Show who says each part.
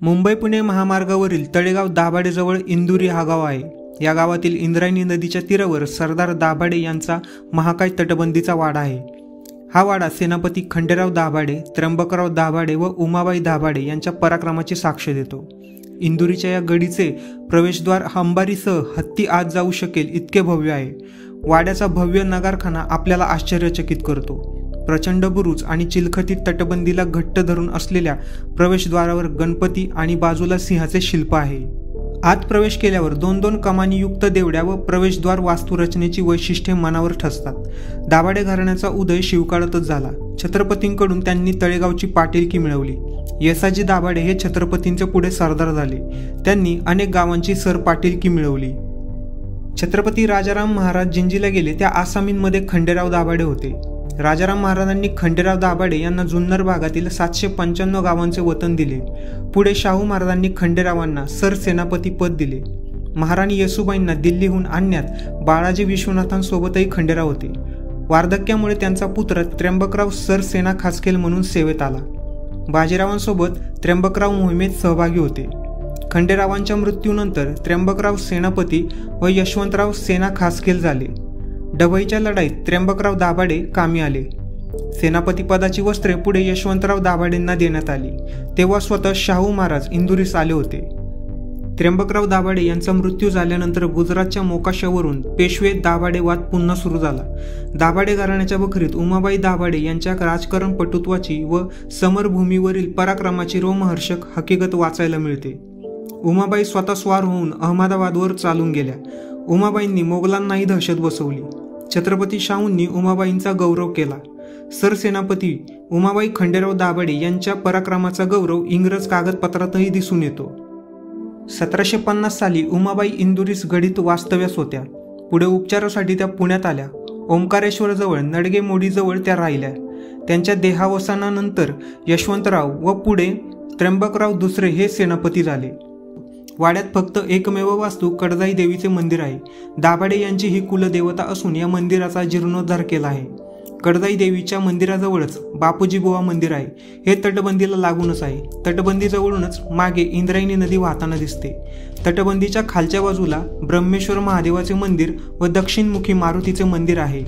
Speaker 1: मुंबई पुणे महामार्गावरील तळेगाव दाभाडेजवळ इंदुरी हा गाव आहे। या गावातील इंद्रायणी नदीच्या तीरावर सरदार दाभाडे यांचा महाकाय तटबंदीचा वाडा आहे। हा वाडा सेनापती खंडेराव दाभाडे, त्र्यंबकराव दाभाडे व उमाबाई दाभाडे यांच्या पराक्रमाची साक्ष देतो। इंदुरीच्या या गडीचे प्रवेशद्वार अंबारीसह हत्ती आत जाऊ शकेल इतके भव्य आहे। वाड्याचा भव्य नगारखाना आपल्याला आश्चर्यचकित करतो। प्रचंड बुरुज आणि चिलखती तटबंदीला घट्ट धरून असलेल्या प्रवेशद्वारावर गणपती आणि बाजूला सिंहाचे शिल्प आहे। आत प्रवेश केल्यावर दोन दोन कमानीयुक्त देवड्या व प्रवेशद्वार वास्तुरचनेची वैशिष्ट्ये मनावर ठसतात। दाभाडे घराण्याचा उदय शिवकाळातच झाला। छत्रपतींकडून त्यांनी तळेगावची पाटीलकी मिळवली। येसाजी दाभाडे हे छत्रपतींचे पुढे सरदार झाले। त्यांनी अनेक गावांची सरपाटीलकी मिळवली। छत्रपती राजाराम महाराज जिंजीला गेले त्या आसामींमध्ये खंडेराव दाभाडे होते। राजाराम महाराजांनी खंडेराव दाभाडे यांना जुन्नर भागातील 795 गावांचे वतन दिले। पुढे शाहू महाराजांनी खंडेरावांना सरसेनापती पद दिले। महाराणी येसूबाईंना दिल्लीहून आणण्यात बाळाजी विश्वनाथांसोबतही खंडेराव होते। वार्धक्यामुळे त्यांचा पुत्र त्र्यंबकराव सरसेना खासकेल म्हणून सेवेत आला। बाजीरावांसोबत त्र्यंबकराव मोहिमेत सहभागी होते। खंडेरावांच्या मृत्यूनंतर त्र्यंबकराव सेनापती व यशवंतराव सेना खासकेल झाले। डभईच्या लढाईत त्र्यंबकराव दाभाडे कामी आले। सेनापती पदाची वस्त्रे पुढे यशवंतराव दाभाडेंना देण्यात आली। तेव्हा स्वतः शाहू महाराज इंदुरीस आले होते। त्र्यंबकराव दाभाडे यांचा मृत्यू झाल्यानंतर गुजरातच्या मोकाशावरून पेशवे दाभाडे वाद पुन्हा सुरू झाला। दाभाडे घराण्याच्या बखरीत उमाबाई दाभाडे यांच्या राजकारण पटुत्वाची व समरभूमीवरील पराक्रमाची रोमहर्षक हकीकत वाचायला मिळते। उमाबाई स्वतः स्वार होऊन अहमदाबादवर चालून गेल्या। उमाबाईंनी मोगलांनाही दहशत बसवली। छत्रपती शाहूंनी उमाबाईंचा गौरव केला। सरसेनापती उमाबाई खंडेराव दाभाडे यांच्या पराक्रमाचा गौरव इंग्रज कागदपत्रातही दिसून येतो। 1750 साली उमाबाई इंदुरीस गडीत वास्तव्यास होत्या। पुढे उपचारासाठी त्या पुण्यात आल्या। ओंकारेश्वरजवळ नडगे मोडीजवळ त्या राहिल्या। त्यांच्या देहावसानानंतर यशवंतराव व पुढे त्र्यंबकराव दुसरे हे सेनापती झाले। वाड्यात फक्त एकमेव वास्तू कडजाई देवीचे मंदिर आहे। दाभाडे यांची ही कुलदेवता असून या मंदिराचा जीर्णोद्धार केला आहे। कडजाई देवीच्या मंदिराजवळच बापूजी बुवा मंदिर आहे। हे तटबंदीला लागूनच आहे। तटबंदीजवळूनच मागे इंद्रायणी नदी वाहताना दिसते। तटबंदीच्या खालच्या बाजूला ब्रह्मेश्वर महादेवाचे मंदिर व दक्षिणमुखी मारुतीचे मंदिर आहे।